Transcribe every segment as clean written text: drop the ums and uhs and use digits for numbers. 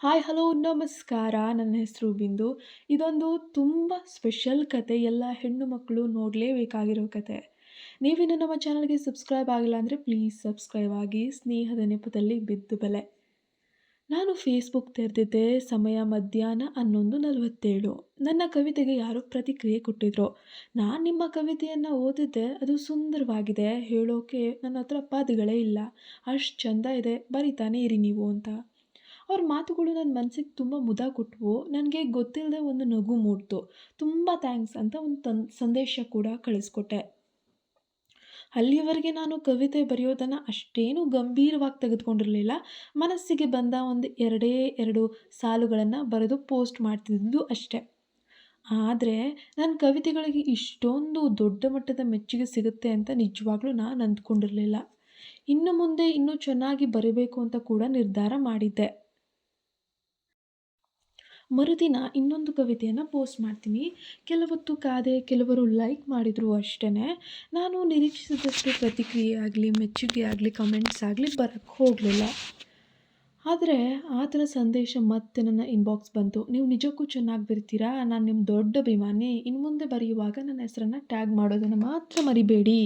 Hi hello ನಮಸ್ಕಾರ. ನನ್ನ ಹೆಸರು ಬಿಂದು. ಇದೊಂದು ತುಂಬ ಸ್ಪೆಷಲ್ ಕತೆ. ಎಲ್ಲ ಹೆಣ್ಣು ಮಕ್ಕಳು ನೋಡಲೇಬೇಕಾಗಿರೋ ಕತೆ. ನೀವಿನ್ನು ನಮ್ಮ ಚಾನಲ್‌ಗೆ ಸಬ್ಸ್ಕ್ರೈಬ್ ಆಗಿಲ್ಲ ಅಂದರೆ ಪ್ಲೀಸ್ ಸಬ್ಸ್ಕ್ರೈಬ್ ಆಗಿ. ಸ್ನೇಹದ ನೆಪದಲ್ಲಿ ಬಿದ್ದು ಬಲೆ. ನಾನು ಫೇಸ್‌ಬುಕ್ ತೆರೆದಿದ್ದೆ. ಸಮಯ ಮಧ್ಯಾಹ್ನ 11:47. ನನ್ನ ಕವಿತೆಗೆ ಯಾರೋ ಪ್ರತಿಕ್ರಿಯೆ ಕೊಟ್ಟಿದ್ರು. "ನಾನು ನಿಮ್ಮ ಕವಿತೆಯನ್ನು ಓದಿದ್ದೆ. ಅದು ಸುಂದರವಾಗಿದೆ. ಹೇಳೋಕೆ ನನ್ನ ಹತ್ರ ಪದಗಳೇ ಇಲ್ಲ. ಅಷ್ಟು ಚೆಂದ ಇದೆ. ಬರಿತಾನೆ ಇರಿ ನೀವು" ಅಂತ. ಅವ್ರ ಮಾತುಗಳು ನನ್ನ ಮನಸ್ಸಿಗೆ ತುಂಬ ಮುದ ಕೊಟ್ಟವು. ನನಗೆ ಗೊತ್ತಿಲ್ಲದೆ ಒಂದು ನಗು ಮೂಡ್ತು. "ತುಂಬ ಥ್ಯಾಂಕ್ಸ್" ಅಂತ ಒಂದು ಸಂದೇಶ ಕೂಡ ಕಳಿಸ್ಕೊಟ್ಟೆ. ಅಲ್ಲಿಯವರೆಗೆ ನಾನು ಕವಿತೆ ಬರೆಯೋದನ್ನು ಅಷ್ಟೇನೂ ಗಂಭೀರವಾಗಿ ತೆಗೆದುಕೊಂಡಿರಲಿಲ್ಲ. ಮನಸ್ಸಿಗೆ ಬಂದ ಒಂದು ಎರಡೇ 2 ಸಾಲುಗಳನ್ನು ಬರೆದು ಪೋಸ್ಟ್ ಮಾಡ್ತಿದ್ದು ಅಷ್ಟೆ. ಆದರೆ ನನ್ನ ಕವಿತೆಗಳಿಗೆ ಇಷ್ಟೊಂದು ದೊಡ್ಡ ಮಟ್ಟದ ಮೆಚ್ಚುಗೆ ಸಿಗುತ್ತೆ ಅಂತ ನಿಜವಾಗ್ಲೂ ನಾನು ಅಂದ್ಕೊಂಡಿರಲಿಲ್ಲ. ಇನ್ನು ಮುಂದೆ ಇನ್ನೂ ಚೆನ್ನಾಗಿ ಬರೀಬೇಕು ಅಂತ ಕೂಡ ನಿರ್ಧಾರ ಮಾಡಿದ್ದೆ. ಮರುದಿನ ಇನ್ನೊಂದು ಕವಿತೆಯನ್ನು ಪೋಸ್ಟ್ ಮಾಡ್ತೀನಿ. ಕೆಲವೊತ್ತು ಕಾದೆ, ಕೆಲವರು ಲೈಕ್ ಮಾಡಿದರು ಅಷ್ಟೇ. ನಾನು ನಿರೀಕ್ಷಿಸಿದಷ್ಟು ಪ್ರತಿಕ್ರಿಯೆ ಆಗಲಿ, ಮೆಚ್ಚುಗೆ ಆಗಲಿ, ಕಮೆಂಟ್ಸ್ ಆಗಲಿ ಬರೋಕ್ಕೆ ಹೋಗಲಿಲ್ಲ. ಆದರೆ ಆತನ ಸಂದೇಶ ಮತ್ತೆ ನನ್ನ ಇನ್ಬಾಕ್ಸ್ ಬಂತು. "ನೀವು ನಿಜಕ್ಕೂ ಚೆನ್ನಾಗಿ ಬರಿತೀರಾ. ನಾನು ನಿಮ್ಮ ದೊಡ್ಡ ಅಭಿಮಾನಿ. ಇನ್ನು ಮುಂದೆ ಬರೆಯುವಾಗ ನನ್ನ ಹೆಸರನ್ನು ಟ್ಯಾಗ್ ಮಾಡೋದನ್ನು ಮಾತ್ರ ಮರಿಬೇಡಿ."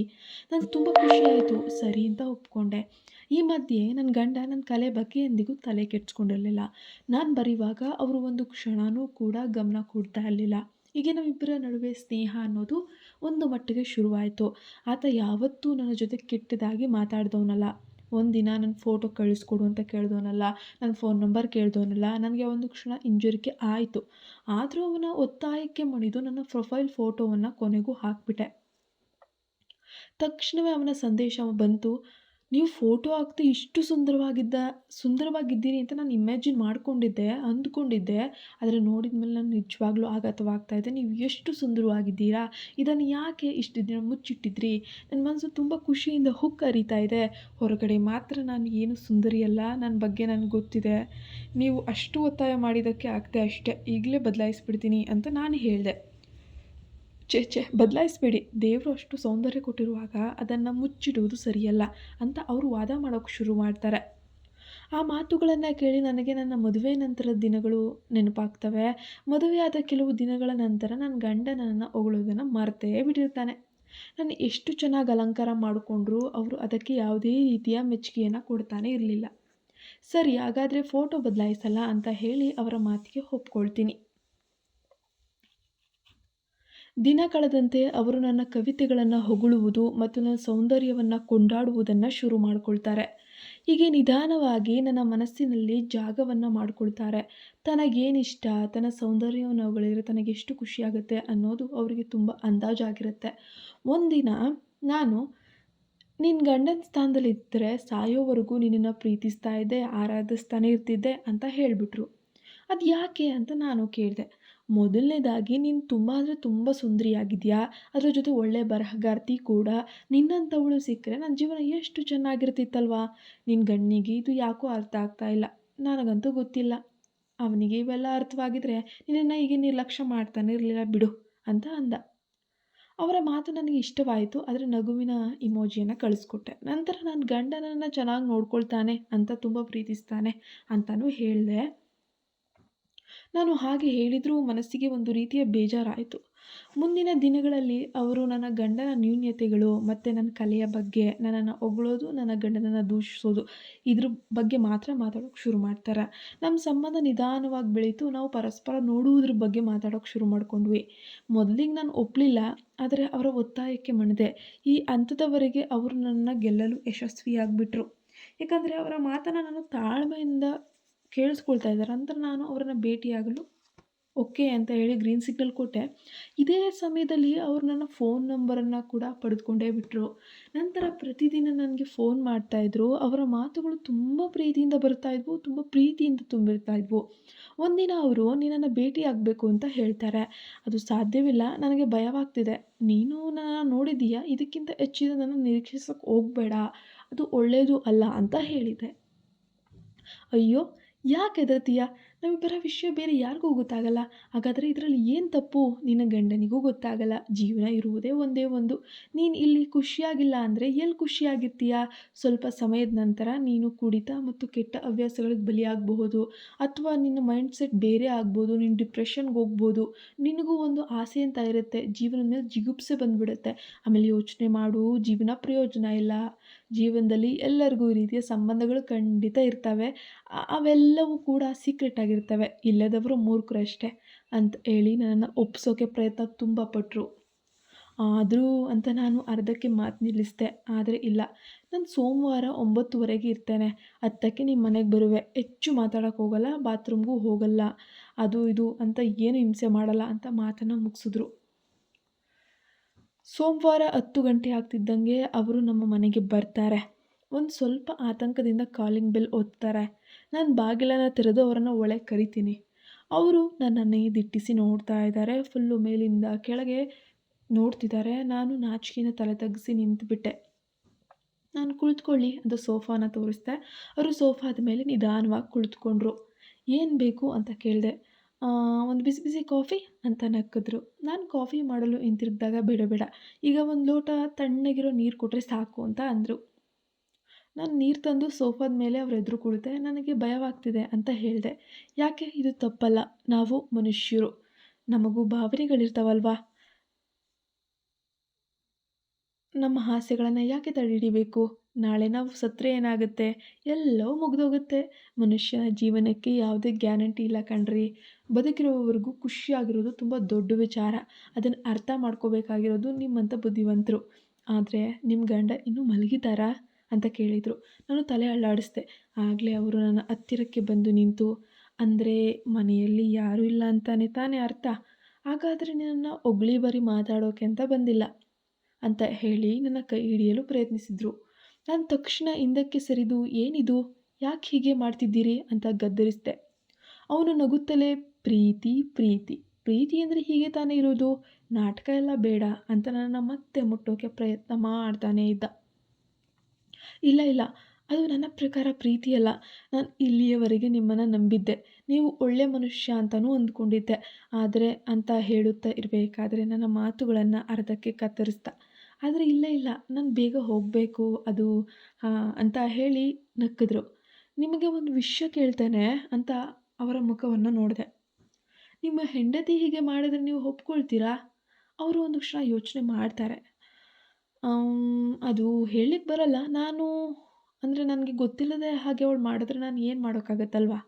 ನನಗೆ ತುಂಬ ಖುಷಿಯಾಯಿತು. ಸರಿ ಅಂತ ಒಪ್ಕೊಂಡೆ. ಈ ಮಧ್ಯೆ ನನ್ನ ಗಂಡ ನನ್ನ ಕಲೆ ಬಗ್ಗೆ ಎಂದಿಗೂ ತಲೆ ಕೆಡಿಸ್ಕೊಂಡಿರಲಿಲ್ಲ. ನಾನು ಬರೆಯುವಾಗ ಅವರು ಒಂದು ಕ್ಷಣನೂ ಕೂಡ ಗಮನ ಕೊಡ್ತಾ ಇರಲಿಲ್ಲ. ಹೀಗೆ ನಮ್ಮಿಬ್ಬರ ನಡುವೆ ಸ್ನೇಹ ಅನ್ನೋದು ಒಂದು ಮಟ್ಟಿಗೆ ಶುರುವಾಯಿತು. ಆತ ಯಾವತ್ತೂ ನನ್ನ ಜೊತೆ ಕೆಟ್ಟದಾಗಿ ಮಾತಾಡಿದವನಲ್ಲ. ಒಂದಿನ ನನ್ನ ಫೋಟೋ ಕಳಿಸ್ಕೊಡು ಅಂತ ಕೇಳಿದವನಲ್ಲ. ನನ್ನ ಫೋನ್ ನಂಬರ್ ಕೇಳಿದವನಲ್ಲ. ನನಗೆ ಒಂದು ಕ್ಷಣ ಹಿಂಜರಿಕೆ ಆಯಿತು. ಆದರೂ ಅವನ ಒತ್ತಾಯಕ್ಕೆ ಮಣಿದು ನನ್ನ ಪ್ರೊಫೈಲ್ ಫೋಟೋವನ್ನು ಕೊನೆಗೂ ಹಾಕಿಬಿಟ್ಟೆ. ತಕ್ಷಣವೇ ಅವನ ಸಂದೇಶ ಬಂತು. "ನೀವು ಫೋಟೋ ಹಾಕ್ತಾ ಇಷ್ಟು ಸುಂದರವಾಗಿದ್ದೀರಿ ಅಂತ ನಾನು ಇಮ್ಯಾಜಿನ್ ಅಂದ್ಕೊಂಡಿದ್ದೆ. ಆದರೆ ನೋಡಿದ ಮೇಲೆ ನಾನು ನಿಜವಾಗ್ಲೂ ಆಘಾತವಾಗ್ತಾ ಇದೆ. ನೀವು ಎಷ್ಟು ಸುಂದರವಾಗಿದ್ದೀರಾ. ಇದನ್ನು ಯಾಕೆ ಇಷ್ಟು ದಿನ ಮುಚ್ಚಿಟ್ಟಿದ್ರಿ?" ನನ್ನ ಮನಸ್ಸು ತುಂಬ ಖುಷಿಯಿಂದ ಹುಕ್ಕರಿತಾ ಇದೆ. ಹೊರಗಡೆ ಮಾತ್ರ ನಾನು ಏನು ಸುಂದರಿಯಲ್ಲ. ನನ್ನ ಬಗ್ಗೆ ನನಗೆ ಗೊತ್ತಿದೆ. ನೀವು ಅಷ್ಟು ಒತ್ತಾಯ ಮಾಡಿದ್ದಕ್ಕೆ ಆಗ್ತೆ ಅಷ್ಟೇ. ಈಗಲೇ ಬದಲಾಯಿಸ್ಬಿಡ್ತೀನಿ ಅಂತ ನಾನು ಹೇಳಿದೆ. ಛೇ ಬದಲಾಯಿಸಬೇಡಿ. ದೇವರು ಅಷ್ಟು ಸೌಂದರ್ಯ ಕೊಟ್ಟಿರುವಾಗ ಅದನ್ನು ಮುಚ್ಚಿಡುವುದು ಸರಿಯಲ್ಲ ಅಂತ ಅವರು ವಾದ ಮಾಡೋಕ್ಕೆ ಶುರು ಮಾಡ್ತಾರೆ. ಆ ಮಾತುಗಳನ್ನು ಕೇಳಿ ನನಗೆ ನನ್ನ ಮದುವೆ ನಂತರದ ದಿನಗಳು ನೆನಪಾಗ್ತವೆ. ಮದುವೆಯಾದ ಕೆಲವು ದಿನಗಳ ನಂತರ ನನ್ನ ಗಂಡ ನನ್ನನ್ನು ಹೊಗಳೋದನ್ನು ಮರ್ತೇ ಬಿಟ್ಟಿರ್ತಾನೆ. ನಾನು ಎಷ್ಟು ಚೆನ್ನಾಗಿ ಅಲಂಕಾರ ಮಾಡಿಕೊಂಡ್ರೂ ಅವರು ಅದಕ್ಕೆ ಯಾವುದೇ ರೀತಿಯ ಮೆಚ್ಚುಗೆಯನ್ನು ಕೊಡ್ತಾನೆ ಇರಲಿಲ್ಲ. ಸರಿ, ಹಾಗಾದರೆ ಫೋಟೋ ಬದಲಾಯಿಸಲ್ಲ ಅಂತ ಹೇಳಿ ಅವರ ಮಾತಿಗೆ ಒಪ್ಕೊಳ್ತೀನಿ. ದಿನ ಕಳೆದಂತೆ ಅವರು ನನ್ನ ಕವಿತೆಗಳನ್ನು ಹೊಗಳುವುದು ಮತ್ತು ನನ್ನ ಸೌಂದರ್ಯವನ್ನು ಕೊಂಡಾಡುವುದನ್ನು ಶುರು ಮಾಡಿಕೊಳ್ತಾರೆ. ಹೀಗೆ ನಿಧಾನವಾಗಿ ನನ್ನ ಮನಸ್ಸಿನಲ್ಲಿ ಜಾಗವನ್ನು ಮಾಡಿಕೊಳ್ತಾರೆ. ತನಗೇನಿಷ್ಟ, ತನ್ನ ಸೌಂದರ್ಯವನ್ನು ಹೊಗಳಿದ್ರೆ ತನಗೆಷ್ಟು ಖುಷಿಯಾಗುತ್ತೆ ಅನ್ನೋದು ಅವರಿಗೆ ತುಂಬ ಅಂದಾಜಾಗಿರುತ್ತೆ. ಒಂದಿನ ನಾನು "ನಿನ್ನ ಗಂಡನ ಸ್ಥಾನದಲ್ಲಿದ್ದರೆ ಸಾಯೋವರೆಗೂ ನಿನ್ನನ್ನು ಪ್ರೀತಿಸ್ತಾ ಇದ್ದೆ, ಆರಾಧಿಸ್ತಾನೆ ಇರ್ತಿದ್ದೆ" ಅಂತ ಹೇಳಿಬಿಟ್ರು. ಅದು ಯಾಕೆ ಅಂತ ನಾನು ಕೇಳಿದೆ. "ಮೊದಲನೇದಾಗಿ ನೀನು ತುಂಬ ಅಂದರೆ ತುಂಬ ಸುಂದರಿಯಾಗಿದ್ಯಾ. ಅದ್ರ ಜೊತೆ ಒಳ್ಳೆ ಬರಹಗಾರ್ತಿ ಕೂಡ. ನಿನ್ನಂಥವಳು ಸಿಕ್ಕರೆ ನನ್ನ ಜೀವನ ಎಷ್ಟು ಚೆನ್ನಾಗಿರ್ತಿತ್ತಲ್ವಾ. ನಿನ್ನ ಗಂಡನಿಗೆ ಇದು ಯಾಕೋ ಅರ್ಥ ಆಗ್ತಾ ಇಲ್ಲ. ನನಗಂತೂ ಗೊತ್ತಿಲ್ಲ. ಅವನಿಗೆ ಇವೆಲ್ಲ ಅರ್ಥವಾಗಿದ್ರೆ ನಿನ್ನನ್ನು ಹೀಗೆ ನಿರ್ಲಕ್ಷ್ಯ ಮಾಡ್ತಾನೆ ಇರಲಿಲ್ಲ ಬಿಡು" ಅಂತ ಅಂದ. ಅವರ ಮಾತು ನನಗೆ ಇಷ್ಟವಾಯಿತು. ಆದರೆ ನಗುವಿನ ಇಮೋಜಿಯನ್ನು ಕಳಿಸ್ಕೊಟ್ಟೆ. ನಂತರ ನನ್ನ ಗಂಡ ನನ್ನನ್ನು ಚೆನ್ನಾಗಿ ನೋಡ್ಕೊಳ್ತಾನೆ ಅಂತ ತುಂಬ ಪ್ರೀತಿಸ್ತಾನೆ ಅಂತಲೂ ಹೇಳಿದೆ. ನಾನು ಹಾಗೆ ಹೇಳಿದರೂ ಮನಸ್ಸಿಗೆ ಒಂದು ರೀತಿಯ ಬೇಜಾರಾಯಿತು. ಮುಂದಿನ ದಿನಗಳಲ್ಲಿ ಅವರು ನನ್ನ ಗಂಡನ ನ್ಯೂನತೆಗಳು ಮತ್ತು ನನ್ನ ಕಲೆಯ ಬಗ್ಗೆ ನನ್ನನ್ನು ಹೊಗಳೋದು, ನನ್ನ ಗಂಡನನ್ನು ದೂಷಿಸೋದು ಇದ್ರ ಬಗ್ಗೆ ಮಾತ್ರ ಮಾತಾಡೋಕ್ಕೆ ಶುರು ಮಾಡ್ತಾರೆ. ನಮ್ಮ ಸಂಬಂಧ ನಿಧಾನವಾಗಿ ಬೆಳೀತು. ನಾವು ಪರಸ್ಪರ ನೋಡುವುದ್ರ ಬಗ್ಗೆ ಮಾತಾಡೋಕ್ಕೆ ಶುರು ಮಾಡ್ಕೊಂಡ್ವಿ. ಮೊದಲಿಗೆ ನಾನು ಒಪ್ಪಲಿಲ್ಲ. ಆದರೆ ಅವರ ಒತ್ತಾಯಕ್ಕೆ ಮಣಿದೆ. ಈ ಹಂತದವರೆಗೆ ಅವರು ನನ್ನನ್ನು ಗೆಲ್ಲಲು ಯಶಸ್ವಿಯಾಗಿಬಿಟ್ರು. ಏಕೆಂದರೆ ಅವರ ಮಾತನ್ನು ನಾನು ತಾಳ್ಮೆಯಿಂದ ಕೇಳಿಸ್ಕೊಳ್ತಾ ಇದ್ದಾರೆ. ನಂತರ ನಾನು ಅವರನ್ನು ಭೇಟಿಯಾಗಲು ಓಕೆ ಅಂತ ಹೇಳಿ ಗ್ರೀನ್ ಸಿಗ್ನಲ್ ಕೊಟ್ಟೆ. ಇದೇ ಸಮಯದಲ್ಲಿ ಅವರು ನನ್ನ ಫೋನ್ ನಂಬರನ್ನು ಕೂಡ ಪಡೆದುಕೊಂಡೇ ಬಿಟ್ಟರು. ನಂತರ ಪ್ರತಿದಿನ ನನಗೆ ಫೋನ್ ಮಾಡ್ತಾಯಿದ್ರು. ಅವರ ಮಾತುಗಳು ತುಂಬ ಪ್ರೀತಿಯಿಂದ ಬರ್ತಾಯಿದ್ವು, ತುಂಬ ಪ್ರೀತಿಯಿಂದ ತುಂಬಿರ್ತಾಯಿದ್ವು. ಒಂದಿನ ಅವರು "ನಿನ್ನನ್ನು ಭೇಟಿಯಾಗಬೇಕು" ಅಂತ ಹೇಳ್ತಾರೆ. "ಅದು ಸಾಧ್ಯವಿಲ್ಲ. ನನಗೆ ಭಯವಾಗ್ತಿದೆ. ನೀನು ನನ್ನನ್ನು ನೋಡಿದ್ದೀಯಾ. ಇದಕ್ಕಿಂತ ಹೆಚ್ಚಿನದನ್ನು ನಿರೀಕ್ಷಿಸೋಕ್ಕೆ ಹೋಗಬೇಡ. ಅದು ಒಳ್ಳೆಯದು ಅಲ್ಲ" ಅಂತ ಹೇಳಿದೆ. "ಅಯ್ಯೋ! ಯಾಕೆ ಹೆದರ್ತೀಯ? ನಮ್ಮಿಬ್ಬರ ವಿಷಯ ಬೇರೆ ಯಾರಿಗೂ ಗೊತ್ತಾಗಲ್ಲ. ಹಾಗಾದರೆ ಇದರಲ್ಲಿ ಏನು ತಪ್ಪು? ನಿನ್ನ ಗಂಡನಿಗೂ ಗೊತ್ತಾಗಲ್ಲ. ಜೀವನ ಇರುವುದೇ ಒಂದೇ ಒಂದು. ನೀನು ಇಲ್ಲಿ ಖುಷಿಯಾಗಿಲ್ಲ ಅಂದರೆ ಎಲ್ಲಿ ಖುಷಿಯಾಗಿರ್ತೀಯ? ಸ್ವಲ್ಪ ಸಮಯದ ನಂತರ ನೀನು ಕುಡಿತ ಮತ್ತು ಕೆಟ್ಟ ಹವ್ಯಾಸಗಳಿಗೆ ಬಲಿಯಾಗಬಹುದು. ಅಥವಾ ನಿನ್ನ ಮೈಂಡ್‌ಸೆಟ್ ಬೇರೆ ಆಗ್ಬೋದು. ನೀನು ಡಿಪ್ರೆಷನ್‌ಗೆ ಹೋಗ್ಬೋದು. ನಿನಗೂ ಒಂದು ಆಸೆ ಅಂತ ಇರುತ್ತೆ. ಜೀವನದ ಮೇಲೆ ಜಿಗುಪ್ಸೆ ಬಂದುಬಿಡುತ್ತೆ. ಆಮೇಲೆ ಯೋಚನೆ ಮಾಡು, ಜೀವನ ಪ್ರಯೋಜನ ಇಲ್ಲ. ಜೀವನದಲ್ಲಿ ಎಲ್ಲರಿಗೂ ಈ ರೀತಿಯ ಸಂಬಂಧಗಳು ಖಂಡಿತ ಇರ್ತವೆ. ಅವೆಲ್ಲವೂ ಕೂಡ ಸೀಕ್ರೆಟ್ ಆಗಿರ್ತವೆ. ಇಲ್ಲದವರು ಮೂರ್ಖರಷ್ಟೇ ಅಂತ ಹೇಳಿ ನನ್ನನ್ನು ಒಪ್ಪಿಸೋಕೆ ಪ್ರಯತ್ನ ತುಂಬ ಪಟ್ಟರು. ಆದರೂ ಅಂತ ನಾನು ಅರ್ಧಕ್ಕೆ ಮಾತು ನಿಲ್ಲಿಸಿದೆ. ಆದರೆ ಇಲ್ಲ, ನಾನು ಸೋಮವಾರ 9:30ಗೆ ಇರ್ತೇನೆ. 10ಕ್ಕೆ ನಿಮ್ಮ ಮನೆಗೆ ಬರುವೆ. ಹೆಚ್ಚು ಮಾತಾಡೋಕ್ಕೆ ಹೋಗಲ್ಲ, ಬಾತ್ರೂಮ್ಗೂ ಹೋಗಲ್ಲ, ಅದು ಇದು ಅಂತ ಏನು ಹಿಂಸೆ ಮಾಡಲ್ಲ ಅಂತ ಮಾತನ್ನು ಮುಗಿಸಿದ್ರು. ಸೋಮವಾರ 10 ಗಂಟೆ ಆಗ್ತಿದ್ದಂಗೆ ಅವರು ನಮ್ಮ ಮನೆಗೆ ಬರ್ತಾರೆ. ಒಂದು ಸ್ವಲ್ಪ ಆತಂಕದಿಂದ ಕಾಲಿಂಗ್ ಬೆಲ್ ಒತ್ತಾರೆ. ನಾನು ಬಾಗಿಲನ್ನು ತೆರೆದು ಅವರನ್ನು ಒಳಗೆ ಕರಿತೀನಿ. ಅವರು ನನ್ನನ್ನೇ ದಿಟ್ಟಿಸಿ ನೋಡ್ತಾ ಇದ್ದಾರೆ. ಫುಲ್ಲು ಮೇಲಿಂದ ಕೆಳಗೆ ನೋಡ್ತಿದ್ದಾರೆ. ನಾನು ನಾಚಿಕೆಯಿಂದ ತಲೆ ತಗ್ಗಿಸಿ ನಿಂತುಬಿಟ್ಟೆ. ನಾನು ಕುಳಿತುಕೊಳ್ಳಿ ಅಂತ ಸೋಫಾನ ತೋರಿಸ್ದೆ. ಅವರು ಸೋಫಾದ ಮೇಲೆ ನಿಧಾನವಾಗಿ ಕುಳಿತುಕೊಂಡ್ರು. ಏನು ಬೇಕು ಅಂತ ಕೇಳಿದೆ. ಒಂದು ಬಿಸಿ ಬಿಸಿ ಕಾಫಿ ಅಂತ ನಕ್ಕಿದ್ರು. ನಾನು ಕಾಫಿ ಮಾಡಲು ಹಿಂತಿರುಗಿದಾಗ ಬೇಡ ಬೇಡ, ಈಗ ಒಂದು ಲೋಟ ತಣ್ಣಗಿರೋ ನೀರು ಕೊಟ್ಟರೆ ಸಾಕು ಅಂತ ಅಂದರು. ನಾನು ನೀರು ತಂದು ಸೋಫಾದ ಮೇಲೆ ಅವ್ರ ಎದುರು ಕುಳಿತೆ. ನನಗೆ ಭಯವಾಗ್ತಿದೆ ಅಂತ ಹೇಳಿದೆ. ಯಾಕೆ? ಇದು ತಪ್ಪಲ್ಲ. ನಾವು ಮನುಷ್ಯರು, ನಮಗೂ ಭಾವನೆಗಳಿರ್ತಾವಲ್ವಾ? ನಮ್ಮ ಆಸೆಗಳನ್ನು ಯಾಕೆ ತಡೆಹಿಡಿಬೇಕು? ನಾಳೆ ನಾವು ಸತ್ತರೆ ಏನಾಗುತ್ತೆ? ಎಲ್ಲವೂ ಮುಗಿದೋಗುತ್ತೆ. ಮನುಷ್ಯನ ಜೀವನಕ್ಕೆ ಯಾವುದೇ ಗ್ಯಾರಂಟಿ ಇಲ್ಲ ಕಣ್ರಿ. ಬದುಕಿರುವವರೆಗೂ ಖುಷಿಯಾಗಿರೋದು ತುಂಬ ದೊಡ್ಡ ವಿಚಾರ. ಅದನ್ನು ಅರ್ಥ ಮಾಡ್ಕೋಬೇಕಾಗಿರೋದು ನಿಮ್ಮಂಥ ಬುದ್ಧಿವಂತರು. ಆದರೆ ನಿಮ್ಮ ಗಂಡ ಇನ್ನೂ ಮಲಗಿದ್ದಾರಾ ಅಂತ ಕೇಳಿದರು. ನಾನು ತಲೆ ಅಲ್ಲಾಡಿಸ್ದೆ. ಆಗಲೇ ಅವರು ನನ್ನ ಹತ್ತಿರಕ್ಕೆ ಬಂದು ನಿಂತು, ಅಂದರೆ ಮನೆಯಲ್ಲಿ ಯಾರೂ ಇಲ್ಲ ಅಂತಾನೆ ತಾನೇ ಅರ್ಥ? ಹಾಗಾದರೆ ನಿನ್ನನ್ನು ಹೊಗಳಿ ಬರಿ ಮಾತಾಡೋಕೆ ಅಂತ ಬಂದಿಲ್ಲ ಅಂತ ಹೇಳಿ ನನ್ನ ಕೈ ಹಿಡಿಯಲು ಪ್ರಯತ್ನಿಸಿದರು. ನಾನು ತಕ್ಷಣ ಹಿಂದಕ್ಕೆ ಸರಿದು, ಏನಿದು? ಯಾಕೆ ಹೀಗೆ ಮಾಡ್ತಿದ್ದೀರಿ ಅಂತ ಗದ್ದರಿಸಿದೆ. ಅವನು ನಗುತ್ತಲೇ, ಪ್ರೀತಿ ಪ್ರೀತಿ ಪ್ರೀತಿ ಅಂದರೆ ಹೀಗೆ ತಾನೇ ಇರೋದು, ನಾಟಕ ಎಲ್ಲ ಬೇಡ ಅಂತ ನನ್ನನ್ನು ಮತ್ತೆ ಮುಟ್ಟೋಕೆ ಪ್ರಯತ್ನ ಮಾಡ್ತಾನೇ ಇದ್ದ. ಇಲ್ಲ ಇಲ್ಲ, ಅದು ನನ್ನ ಪ್ರಕಾರ ಪ್ರೀತಿಯಲ್ಲ. ನಾನು ಇಲ್ಲಿಯವರೆಗೆ ನಿಮ್ಮನ್ನು ನಂಬಿದ್ದೆ. ನೀವು ಒಳ್ಳೆ ಮನುಷ್ಯ ಅಂತಲೂ ಅಂದ್ಕೊಂಡಿದ್ದೆ. ಆದರೆ ಅಂತ ಹೇಳುತ್ತಾ ಇರಬೇಕಾದ್ರೆ ನನ್ನ ಮಾತುಗಳನ್ನು ಅರ್ಧಕ್ಕೆ ಕತ್ತರಿಸ್ದ. ಆದರೆ ಇಲ್ಲ ಇಲ್ಲ, ನಾನು ಬೇಗ ಹೋಗಬೇಕು, ಅದು ಅಂತ ಹೇಳಿ ನಕ್ಕಿದ್ರು. ನಿಮಗೆ ಒಂದು ವಿಷಯ ಕೇಳ್ತೇನೆ ಅಂತ ಅವರ ಮುಖವನ್ನು ನೋಡಿದೆ. ನಿಮ್ಮ ಹೆಂಡತಿ ಹೀಗೆ ಮಾಡಿದರೆ ನೀವು ಒಪ್ಕೊಳ್ತೀರಾ? ಅವರು ಒಂದು ಕ್ಷಣ ಯೋಚನೆ ಮಾಡ್ತಾರೆ. ಅದು ಹೇಳಲಿಕ್ಕೆ ಬರಲ್ಲ. ನಾನು ಅಂದರೆ ನನಗೆ ಗೊತ್ತಿಲ್ಲದೆ ಹಾಗೆ ಅವಳು ಮಾಡಿದ್ರೆ ನಾನು ಏನು ಮಾಡೋಕ್ಕಾಗತ್ತಲ್ವಾ?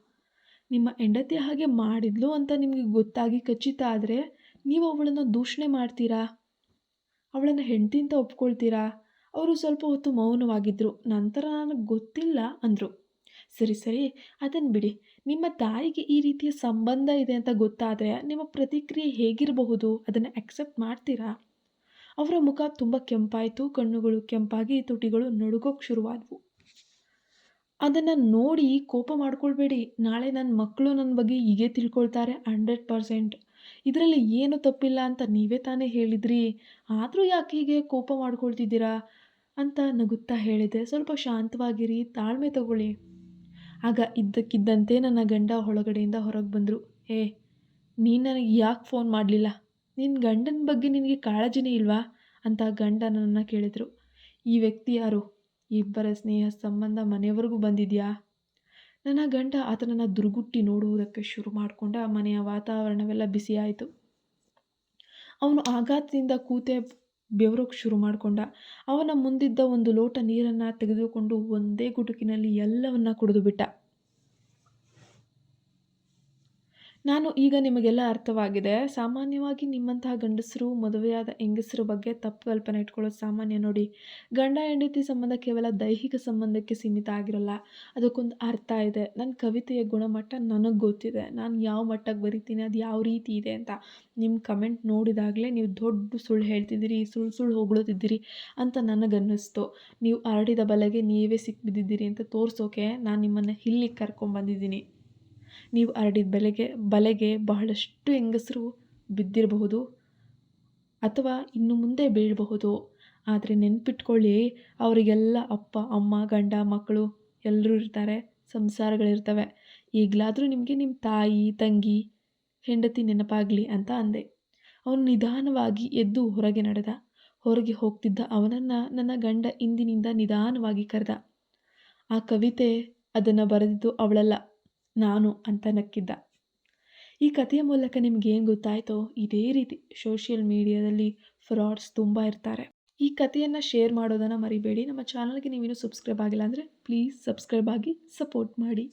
ನಿಮ್ಮ ಹೆಂಡತಿ ಹಾಗೆ ಮಾಡಿದ್ಲು ಅಂತ ನಿಮಗೆ ಗೊತ್ತಾಗಿ ಖಚಿತ ಆದರೆ ನೀವು ಅವಳನ್ನು ದೂಷಣೆ ಮಾಡ್ತೀರಾ? ಅವಳನ್ನು ಹೆಂಡತಿ ಅಂತ ಒಪ್ಕೊಳ್ತೀರಾ? ಅವರು ಸ್ವಲ್ಪ ಹೊತ್ತು ಮೌನವಾಗಿದ್ದರು. ನಂತರ ನನಗೆ ಗೊತ್ತಿಲ್ಲ ಅಂದರು. ಸರಿ ಸರಿ, ಅದನ್ನು ಬಿಡಿ. ನಿಮ್ಮ ತಾಯಿಗೆ ಈ ರೀತಿಯ ಸಂಬಂಧ ಇದೆ ಅಂತ ಗೊತ್ತಾದರೆ ನಿಮ್ಮ ಪ್ರತಿಕ್ರಿಯೆ ಹೇಗಿರಬಹುದು? ಅದನ್ನು ಅಕ್ಸೆಪ್ಟ್ ಮಾಡ್ತೀರಾ? ಅವರ ಮುಖ ತುಂಬ ಕೆಂಪಾಯಿತು. ಕಣ್ಣುಗಳು ಕೆಂಪಾಗಿ ತುಟಿಗಳು ನಡುಗೋಕ್ಕೆ ಶುರುವಾದವು. ಅದನ್ನು ನೋಡಿ ಕೋಪ ಮಾಡ್ಕೊಳ್ಬೇಡಿ. ನಾಳೆ ನನ್ನ ಮಕ್ಕಳು ನನ್ನ ಬಗ್ಗೆ ಹೀಗೆ ತಿಳ್ಕೊಳ್ತಾರೆ 100%. ಇದರಲ್ಲಿ ಏನು ತಪ್ಪಿಲ್ಲ ಅಂತ ನೀವೇ ತಾನೇ ಹೇಳಿದ್ರಿ. ಆದರೂ ಯಾಕೆ ಹೀಗೆ ಕೋಪ ಮಾಡ್ಕೊಳ್ತಿದ್ದೀರಾ ಅಂತ ನಗುತ್ತಾ ಹೇಳಿದೆ. ಸ್ವಲ್ಪ ಶಾಂತವಾಗಿರಿ, ತಾಳ್ಮೆ ತಗೊಳ್ಳಿ. ಆಗ ಇದ್ದಕ್ಕಿದ್ದಂತೆ ನನ್ನ ಗಂಡ ಒಳಗಡೆಯಿಂದ ಹೊರಗೆ ಬಂದರು. ನೀನು ನನಗೆ ಯಾಕೆ ಫೋನ್ ಮಾಡಲಿಲ್ಲ? ನಿನ್ನ ಗಂಡನ ಬಗ್ಗೆ ನಿನಗೆ ಕಾಳಜಿನೇ ಇಲ್ವಾ ಅಂತ ಗಂಡ ನನ್ನನ್ನು ಕೇಳಿದರು. ಈ ವ್ಯಕ್ತಿ ಯಾರು? ಇಬ್ಬರ ಸ್ನೇಹ ಸಂಬಂಧ ಮನೆಯವರೆಗೂ ಬಂದಿದೆಯಾ? ನನ್ನ ಗಂಡ ಆತನನ್ನು ದುರ್ಗುಟ್ಟಿ ನೋಡುವುದಕ್ಕೆ ಶುರು ಮಾಡಿಕೊಂಡ. ಮನೆಯ ವಾತಾವರಣವೆಲ್ಲ ಬಿಸಿಯಾಯಿತು. ಅವನು ಆಘಾತದಿಂದ ಕೂತೆ ಬೆವರೋಕ್ಕೆ ಶುರು ಮಾಡಿಕೊಂಡ. ಅವನ ಮುಂದಿದ್ದ ಒಂದು ಲೋಟ ನೀರನ್ನು ತೆಗೆದುಕೊಂಡು ಒಂದೇ ಗುಟುಕಿನಲ್ಲಿ ಎಲ್ಲವನ್ನ ಕುಡಿದು ಬಿಟ್ಟ. ನಾನು ಈಗ ನಿಮಗೆಲ್ಲ ಅರ್ಥವಾಗಿದೆ. ಸಾಮಾನ್ಯವಾಗಿ ನಿಮ್ಮಂತಹ ಗಂಡಸರು ಮದುವೆಯಾದ ಹೆಂಗಸರ ಬಗ್ಗೆ ತಪ್ಪು ಕಲ್ಪನೆ ಇಟ್ಕೊಳ್ಳೋದು ಸಾಮಾನ್ಯ ನೋಡಿ. ಗಂಡ ಹೆಂಡತಿ ಸಂಬಂಧ ಕೇವಲ ದೈಹಿಕ ಸಂಬಂಧಕ್ಕೆ ಸೀಮಿತ ಆಗಿರಲ್ಲ. ಅದಕ್ಕೊಂದು ಅರ್ಥ ಇದೆ. ನನ್ನ ಕವಿತೆಯ ಗುಣಮಟ್ಟ ನನಗೆ ಗೊತ್ತಿದೆ. ನಾನು ಯಾವ ಮಟ್ಟಕ್ಕೆ ಬರಿತೀನಿ, ಅದು ಯಾವ ರೀತಿ ಇದೆ ಅಂತ. ನಿಮ್ಮ ಕಮೆಂಟ್ ನೋಡಿದಾಗಲೇ ನೀವು ದೊಡ್ಡ ಸುಳ್ಳು ಹೇಳ್ತಿದ್ದೀರಿ, ಸುಳ್ಳು ಹೊಗಳುತ್ತಿದ್ದೀರಿ ಅಂತ ನನಗನ್ನಿಸ್ತು. ನೀವು ಹರಡಿದ ಬಲೆಗೆ ನೀವೇ ಸಿಕ್ಕಿಬಿದ್ದಿದ್ದೀರಿ ಅಂತ ತೋರಿಸೋಕೆ ನಾನು ನಿಮ್ಮನ್ನು ಇಲ್ಲಿಗೆ ಕರ್ಕೊಂಡ್ಬಂದಿದ್ದೀನಿ. ನೀವು ಹರಡಿದ ಬಲೆಗೆ ಬಹಳಷ್ಟು ಹೆಂಗಸರು ಬಿದ್ದಿರಬಹುದು ಅಥವಾ ಇನ್ನು ಮುಂದೆ ಬೀಳಬಹುದು. ಆದರೆ ನೆನ್ಪಿಟ್ಕೊಳ್ಳಿ, ಅವರಿಗೆಲ್ಲ ಅಪ್ಪ ಅಮ್ಮ ಗಂಡ ಮಕ್ಕಳು ಎಲ್ಲರೂ ಇರ್ತಾರೆ, ಸಂಸಾರಗಳಿರ್ತವೆ. ಈಗಲಾದರೂ ನಿಮಗೆ ನಿಮ್ಮ ತಾಯಿ, ತಂಗಿ, ಹೆಂಡತಿ ನೆನಪಾಗಲಿ ಅಂತ ಅಂದೆ. ಅವನು ನಿಧಾನವಾಗಿ ಎದ್ದು ಹೊರಗೆ ನಡೆದ. ಹೊರಗೆ ಹೋಗ್ತಿದ್ದ ಅವನನ್ನು ನನ್ನ ಗಂಡ ಹಿಂದಿನಿಂದ ನಿಧಾನವಾಗಿ ಕರೆದ. ಆ ಕವಿತೆ ಅದನ್ನು ಬರೆದಿದ್ದು ಅವಳಲ್ಲ, ನಾನು ಅಂತ ನಕ್ಕಿದ್ದ. ಈ ಕಥೆಯ ಮೂಲಕ ನಿಮ್ಗೇನು ಗೊತ್ತಾಯಿತೋ, ಇದೇ ರೀತಿ ಸೋಷಿಯಲ್ ಮೀಡಿಯಾದಲ್ಲಿ ಫ್ರಾಡ್ಸ್ ತುಂಬ ಇರ್ತಾರೆ. ಈ ಕಥೆಯನ್ನು ಶೇರ್ ಮಾಡೋದನ್ನು ಮರಿಬೇಡಿ. ನಮ್ಮ ಚಾನಲ್ಗೆ ನೀವಿನ್ನೂ ಸಬ್ಸ್ಕ್ರೈಬ್ ಆಗಿಲ್ಲ ಅಂದರೆ ಪ್ಲೀಸ್ ಸಬ್ಸ್ಕ್ರೈಬ್ ಆಗಿ ಸಪೋರ್ಟ್ ಮಾಡಿ.